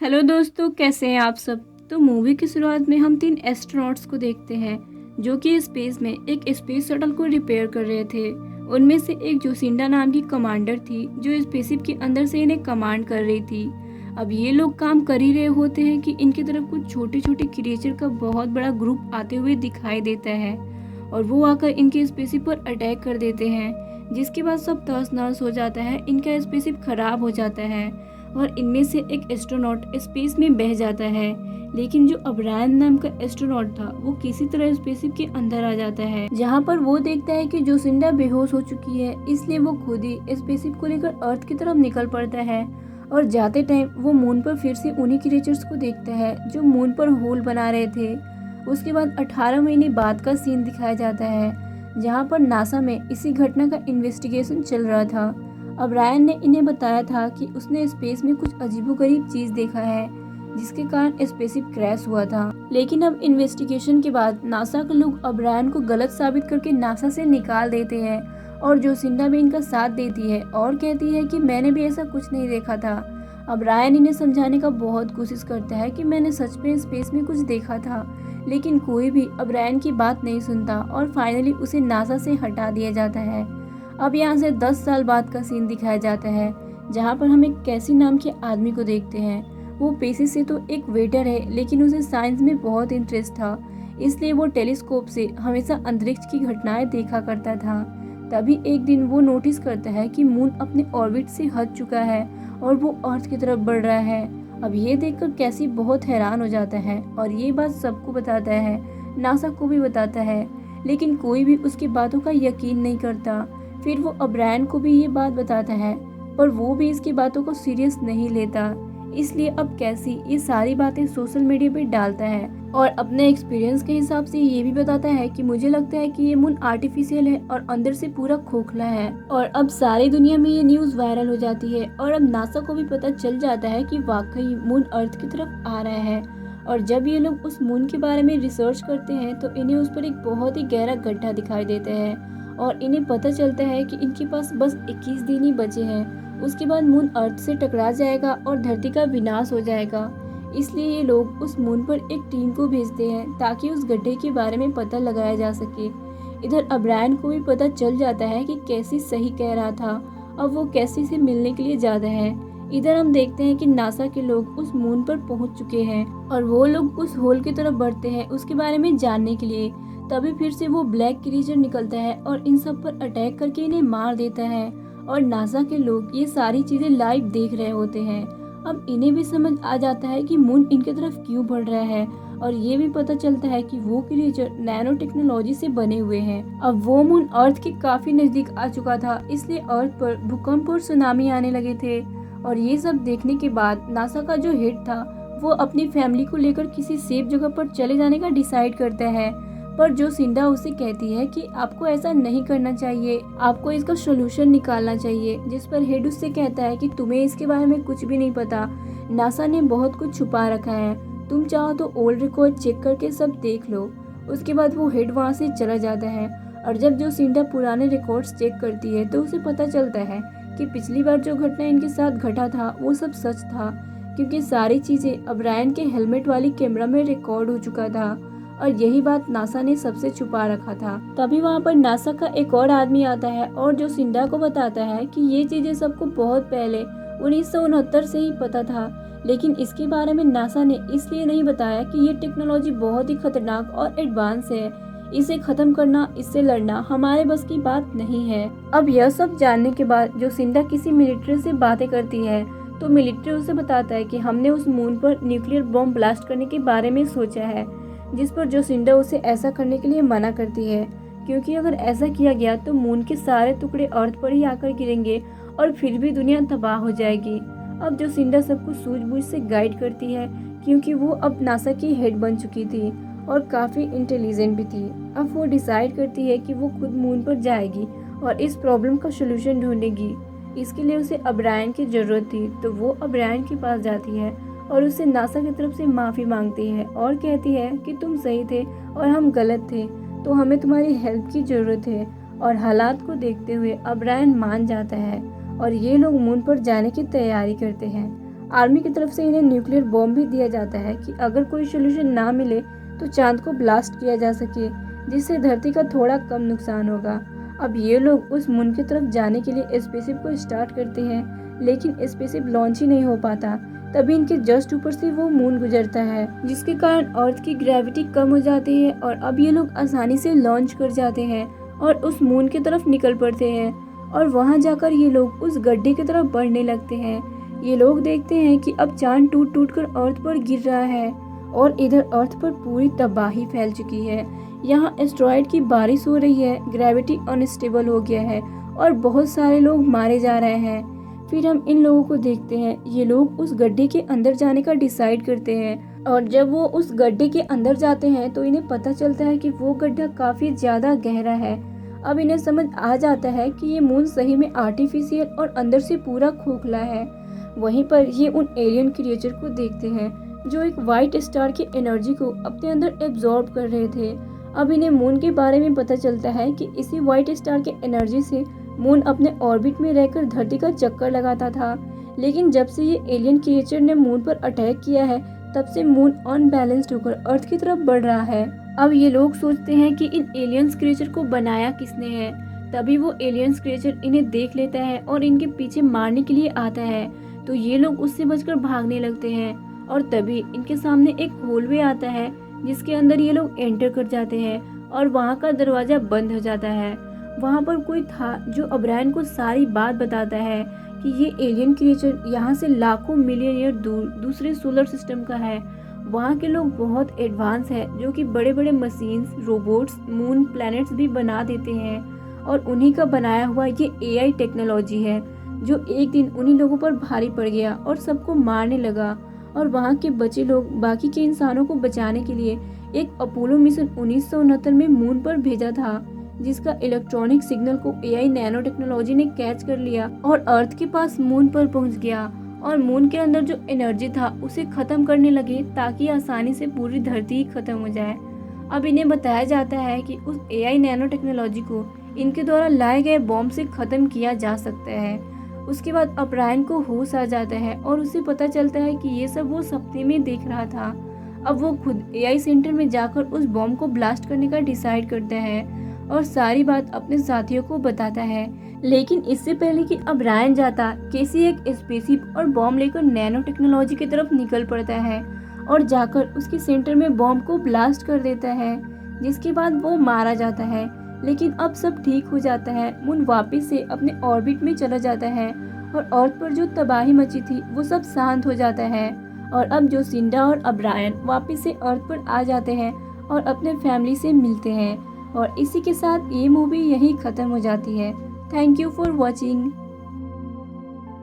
Hello दोस्तों, कैसे हैं आप सब। तो मूवी की शुरुआत में हम 3 एस्ट्रोनॉट्स को देखते हैं जो कि स्पेस में एक स्पेस शटल को रिपेयर कर रहे थे। उनमें से एक जोसिंडा नाम की कमांडर थी जो स्पेसशिप के अंदर से इन्हें कमांड कर रही थी। अब ये लोग काम कर ही रहे होते हैं कि इनकी तरफ कुछ छोटे छोटे क्रिएचर का बहुत बड़ा ग्रुप आते हुए दिखाई देता है और वो आकर इनके स्पेसशिप पर अटैक कर देते हैं, जिसके बाद सब तहस नहस हो जाता है। इनका स्पेसशिप खराब हो जाता है और इनमें से एक एस्ट्रोनॉट स्पेस में बह जाता है। लेकिन जो अब्रायन नाम का एस्ट्रोनॉट था वो किसी तरह स्पेसशिप के अंदर आ जाता है, जहाँ पर वो देखता है कि जोसिंडा बेहोश हो चुकी है। इसलिए वो खुद ही स्पेसशिप को लेकर अर्थ की तरफ निकल पड़ता है और जाते टाइम वो मून पर फिर से उन्हीं क्रिएचर्स को देखता है जो मून पर होल बना रहे थे। उसके बाद 18 महीने बाद का सीन दिखाया जाता है, जहाँ पर नासा में इसी घटना का इन्वेस्टिगेशन चल रहा था। अब्रायन ने इन्हें बताया था कि उसने स्पेस में कुछ अजीबोगरीब चीज देखा है जिसके कारण स्पेसशिप क्रैश हुआ था। लेकिन अब इन्वेस्टिगेशन के बाद नासा के लोग अब्रायन को गलत साबित करके नासा से निकाल देते हैं और जोसिंडा भी इनका साथ देती है और कहती है कि मैंने भी ऐसा कुछ नहीं देखा था। अब्रायन इन्हें समझाने का बहुत कोशिश करता है कि मैंने सच में स्पेस में कुछ देखा था, लेकिन कोई भी अब्रायन की बात नहीं सुनता और फाइनली उसे नासा से हटा दिया जाता है। अब यहाँ से 10 साल बाद का सीन दिखाया जाता है, जहाँ पर हम एक कैसी नाम के आदमी को देखते हैं। वो पेशे से तो एक वेटर है, लेकिन उसे साइंस में बहुत इंटरेस्ट था, इसलिए वो टेलीस्कोप से हमेशा अंतरिक्ष की घटनाएं देखा करता था। तभी एक दिन वो नोटिस करता है कि मून अपने ऑर्बिट से हट चुका है और वो अर्थ की तरफ बढ़ रहा है। अब ये देखकर कैसी बहुत हैरान हो जाता है और ये बात सबको बताता है, नासा को भी बताता है, लेकिन कोई भी उसकी बातों का यकीन नहीं करता। फिर वो अब्रायन को भी ये बात बताता है, पर वो भी इसकी बातों को सीरियस नहीं लेता। इसलिए अब कैसी ये सारी बातें सोशल मीडिया पे डालता है और अपने एक्सपीरियंस के हिसाब से ये भी बताता है कि मुझे लगता है कि ये मून आर्टिफिशियल है और अंदर से पूरा खोखला है। और अब सारी दुनिया में ये न्यूज़ वायरल हो जाती है और अब नासा को भी पता चल जाता है कि वाकई मून अर्थ की तरफ आ रहा है। और जब ये लोग उस मून के बारे में रिसर्च करते हैं तो इन्हें उस पर एक बहुत ही गहरा गड्ढा दिखाई देता है और इन्हें पता चलता है कि इनके पास बस 21 दिन ही बचे हैं। उसके बाद मून अर्थ से टकरा जाएगा और धरती का विनाश हो जाएगा। इसलिए ये लोग उस मून पर एक टीम को भेजते हैं ताकि उस गड्ढे के बारे में पता लगाया जा सके। इधर अब्रायन को भी पता चल जाता है कि कैसी सही कह रहा था। अब वो कैसी से मिलने के लिए जाता है। इधर हम देखते हैं कि नासा के लोग उस मून पर पहुंच चुके हैं और वो लोग उस होल की तरफ बढ़ते हैं उसके बारे में जानने के लिए। तभी फिर से वो ब्लैक क्रीचर निकलता है और इन सब पर अटैक करके इन्हें मार देता है और नासा के लोग ये सारी चीजें लाइव देख रहे होते हैं। अब इन्हें भी समझ आ जाता है कि मून इनके तरफ क्यों बढ़ रहा है और ये भी पता चलता है कि वो क्रिएचर नैनो टेक्नोलॉजी से बने हुए हैं। अब वो मून अर्थ के काफी नजदीक आ चुका था, इसलिए अर्थ पर भूकंप और सुनामी आने लगे थे। और ये सब देखने के बाद नासा का जो हेड था वो अपनी फैमिली को लेकर किसी सेफ जगह पर चले जाने का डिसाइड करता है। पर जोसिंडा उसे कहती है कि आपको ऐसा नहीं करना चाहिए, आपको इसका सोल्यूशन निकालना चाहिए। जिस पर हेड उससे कहता है कि तुम्हें इसके बारे में कुछ भी नहीं पता, नासा ने बहुत कुछ छुपा रखा है, तुम चाहो तो ओल्ड रिकॉर्ड चेक करके सब देख लो। उसके बाद वो हेड वहाँ से चला जाता है और जब जोसिंडा पुराने रिकॉर्ड्स चेक करती है तो उसे पता चलता है कि पिछली बार जो घटना इनके साथ घटा था वो सब सच था, क्योंकि सारी चीजें अब्रायन के हेलमेट वाली कैमरा में रिकॉर्ड हो चुका था और यही बात नासा ने सबसे छुपा रखा था। तभी वहाँ पर नासा का एक और आदमी आता है और जोसिंडा को बताता है कि ये चीजें सबको बहुत पहले 1969 से ही पता था, लेकिन इसके बारे में नासा ने इसलिए नहीं बताया कि ये टेक्नोलॉजी बहुत ही खतरनाक और एडवांस है, इसे खत्म करना, इससे लड़ना हमारे बस की बात नहीं है। अब यह सब जानने के बाद जोसिंडा किसी मिलिट्री से बातें करती है तो मिलिट्री उसे बताता है कि हमने उस मून पर न्यूक्लियर बॉम्ब ब्लास्ट करने के बारे में सोचा है, जिस पर जोसिंडा उसे ऐसा करने के लिए मना करती है, क्योंकि अगर ऐसा किया गया तो मून के सारे टुकड़े अर्थ पर ही आकर गिरेंगे और फिर भी दुनिया तबाह हो जाएगी। अब जोसिंडा सबको सूझबूझ से गाइड करती है, क्योंकि वो अब नासा की हेड बन चुकी थी और काफ़ी इंटेलिजेंट भी थी। अब वो डिसाइड करती है कि वो खुद मून पर जाएगी और इस प्रॉब्लम का सोल्यूशन ढूंढेगी। इसके लिए उसे अब्रायन की ज़रूरत थी, तो वो अब्रायन के पास जाती है और उससे नासा की तरफ से माफ़ी मांगती है और कहती है कि तुम सही थे और हम गलत थे, तो हमें तुम्हारी हेल्प की ज़रूरत है। और हालात को देखते हुए अब्रायन मान जाता है और ये लोग मून पर जाने की तैयारी करते हैं। आर्मी की तरफ से इन्हें न्यूक्लियर बॉम्ब भी दिया जाता है कि अगर कोई सोल्यूशन ना मिले तो चांद को ब्लास्ट किया जा सके, जिससे धरती का थोड़ा कम नुकसान होगा। अब ये लोग उस मून की तरफ जाने के लिए स्पेसशिप को स्टार्ट करते हैं, लेकिन स्पेसशिप लॉन्च ही नहीं हो पाता। तभी इनके जस्ट ऊपर से वो मून गुजरता है, जिसके कारण अर्थ की ग्रेविटी कम हो जाती है और अब ये लोग आसानी से लॉन्च कर जाते हैं और उस मून की तरफ निकल पड़ते हैं। और वहां जाकर ये लोग उस गड्ढे की तरफ बढ़ने लगते हैं। ये लोग देखते हैं कि अब चांद टूट टूट कर अर्थ पर गिर रहा है और इधर अर्थ पर पूरी तबाही फैल चुकी है। यहाँ एस्ट्रॉयड की बारिश हो रही है, ग्रेविटी अनस्टेबल हो गया है और बहुत सारे लोग मारे जा रहे हैं। फिर हम इन लोगों को देखते हैं, ये लोग उस गड्ढे के अंदर जाने का डिसाइड करते हैं और जब वो उस गड्ढे के अंदर जाते हैं तो इन्हें पता चलता है कि वो गड्ढा काफी ज्यादा गहरा है। अब इन्हें समझ आ जाता है कि ये मून सही में आर्टिफिशियल और अंदर से पूरा खोखला है। वहीं पर ये उन एलियन क्रिएचर को देखते हैं जो एक वाइट स्टार की एनर्जी को अपने अंदर एब्जॉर्ब कर रहे थे। अब इन्हें मून के बारे में पता चलता है कि इसी वाइट स्टार के एनर्जी से मून अपने ऑर्बिट में रहकर धरती का चक्कर लगाता था। लेकिन जब से ये एलियन क्रिएचर ने मून पर अटैक किया है, तब से मून अनबैलेंस्ड होकर अर्थ की तरफ बढ़ रहा है। अब ये लोग सोचते हैं कि इन एलियंस क्रिएचर को बनाया किसने है। तभी वो एलियंस क्रिएचर इन्हें देख लेता है और इनके पीछे मारने के लिए आता है, तो ये लोग उससे बचकर भागने लगते हैं और तभी इनके सामने एक होलवे आता है जिसके अंदर ये लोग एंटर कर जाते हैं और वहाँ का दरवाजा बंद हो जाता है। वहाँ पर कोई था जो अब्रायन को सारी बात बताता है कि ये एलियन क्रिएचर यहाँ से लाखों मिलियन ईयर दूर दूसरे सोलर सिस्टम का है। वहाँ के लोग बहुत एडवांस है, जो कि बड़े बड़े मशीन्स, रोबोट्स, मून, प्लैनेट्स भी बना देते हैं और उन्हीं का बनाया हुआ ये एआई टेक्नोलॉजी है जो एक दिन उन्हीं लोगों पर भारी पड़ गया और सबको मारने लगा। और वहाँ के बचे लोग बाकी के इंसानों को बचाने के लिए एक अपोलो मिशन 1969 में मून पर भेजा था, जिसका इलेक्ट्रॉनिक सिग्नल को एआई नैनो टेक्नोलॉजी ने कैच कर लिया और अर्थ के पास मून पर पहुंच गया और मून के अंदर जो एनर्जी था उसे खत्म करने लगे ताकि आसानी से पूरी धरती ही खत्म हो जाए। अब इन्हें बताया जाता है कि उस एआई नैनो टेक्नोलॉजी को इनके द्वारा लाए गए बॉम्ब से खत्म किया जा सकता है। उसके बाद अब्रायन को होश आ जाता है और उसे पता चलता है कि ये सब वो सपने में देख रहा था। अब वो खुद एआई सेंटर में जाकर उस बॉम्ब को ब्लास्ट करने का डिसाइड करता है और सारी बात अपने साथियों को बताता है। लेकिन इससे पहले कि अब्रायन जाता, केसी एक स्पेसशिप और बॉम्ब लेकर नैनो टेक्नोलॉजी की तरफ निकल पड़ता है और जाकर उसके सेंटर में बॉम्ब को ब्लास्ट कर देता है, जिसके बाद वो मारा जाता है। लेकिन अब सब ठीक हो जाता है। मून वापस से अपने ऑर्बिट में चला जाता है और अर्थ पर जो तबाही मची थी वो सब शांत हो जाता है और अब जोसिंडा और अब्रायन वापस से अर्थ पर आ जाते हैं और अपने फैमिली से मिलते हैं। और इसी के साथ ये मूवी यहीं ख़त्म हो जाती है। Thank you for watching.